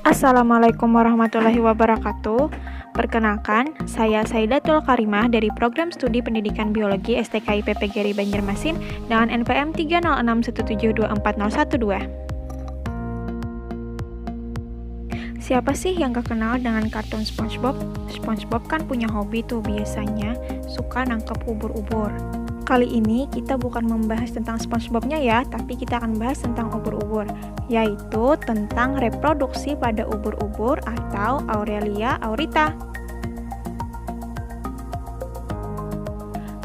Assalamualaikum warahmatullahi wabarakatuh. Perkenalkan, saya Saidatul Karimah dari Program Studi Pendidikan Biologi STK IPP Geri Banjarmasin dengan NPM 30617240112. Siapa sih yang gak kenal dengan kartun SpongeBob? SpongeBob kan punya hobi tuh biasanya, suka nangkep ubur-ubur. Kali ini kita bukan membahas tentang SpongeBob-nya ya, tapi kita akan bahas tentang ubur-ubur, yaitu tentang reproduksi pada ubur-ubur atau Aurelia aurita.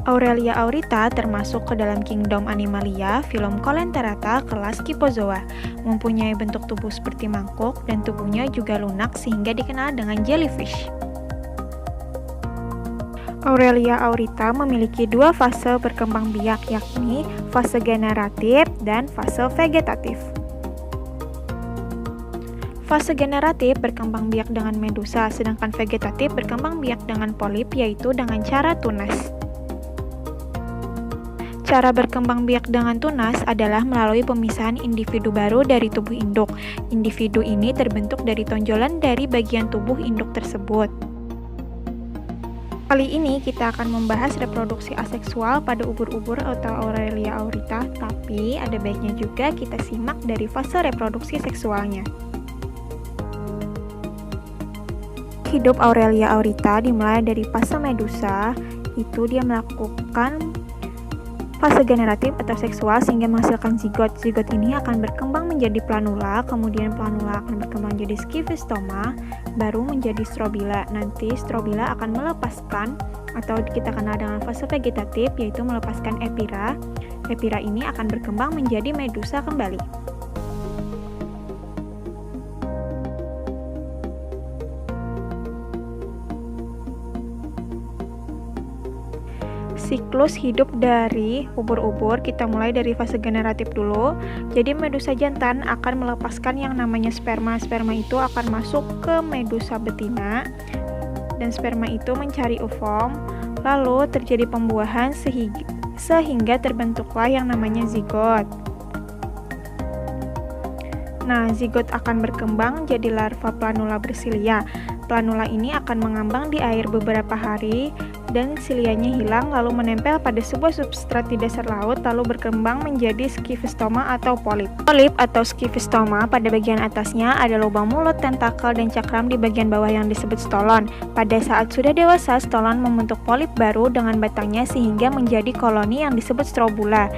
Aurelia aurita termasuk ke dalam kingdom Animalia, filum Coelenterata kelas Kyphozoa, mempunyai bentuk tubuh seperti mangkuk dan tubuhnya juga lunak sehingga dikenal dengan jellyfish. Aurelia aurita memiliki dua fase berkembang biak, yakni fase generatif dan fase vegetatif. Fase generatif berkembang biak dengan medusa, sedangkan vegetatif berkembang biak dengan polip, yaitu dengan cara tunas. Cara berkembang biak dengan tunas adalah melalui pemisahan individu baru dari tubuh induk. Individu ini terbentuk dari tonjolan dari bagian tubuh induk tersebut. Kali ini kita akan membahas reproduksi aseksual pada ubur-ubur atau Aurelia aurita, tapi ada baiknya juga kita simak dari fase reproduksi seksualnya. Hidup Aurelia aurita dimulai dari fase medusa, itu dia melakukan fase generatif atau seksual sehingga menghasilkan zigot. Zigot ini akan berkembang menjadi planula, kemudian planula akan berkembang menjadi skifistoma, baru menjadi strobila. Nanti strobila akan melepaskan atau kita kenal dengan fase vegetatif, yaitu melepaskan epira. Epira ini akan berkembang menjadi medusa kembali. Siklus hidup dari ubur-ubur kita mulai dari fase generatif dulu. Jadi medusa jantan akan melepaskan yang namanya sperma. Sperma itu akan masuk ke medusa betina dan sperma itu mencari ovum, lalu terjadi pembuahan sehingga terbentuklah yang namanya zigot. Nah, zigot akan berkembang jadi larva planula bersilia. Planula ini akan mengambang di air beberapa hari dan silianya hilang lalu menempel pada sebuah substrat di dasar laut lalu berkembang menjadi skifistoma atau polip. Polip atau skifistoma pada bagian atasnya ada lubang mulut, tentakel, dan cakram di bagian bawah yang disebut stolon. Pada saat sudah dewasa, stolon membentuk polip baru dengan batangnya sehingga menjadi koloni yang disebut strobula.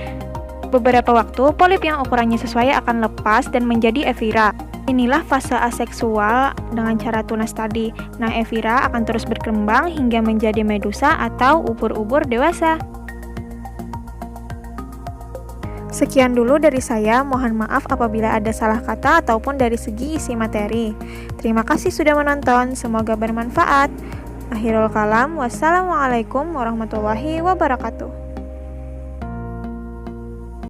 Beberapa waktu, polip yang ukurannya sesuai akan lepas dan menjadi evira. Inilah fase aseksual dengan cara tunas tadi. Nah, evira akan terus berkembang hingga menjadi medusa atau ubur-ubur dewasa. Sekian dulu dari saya, mohon maaf apabila ada salah kata ataupun dari segi isi materi. Terima kasih sudah menonton, semoga bermanfaat. Akhirul kalam, wassalamualaikum warahmatullahi wabarakatuh.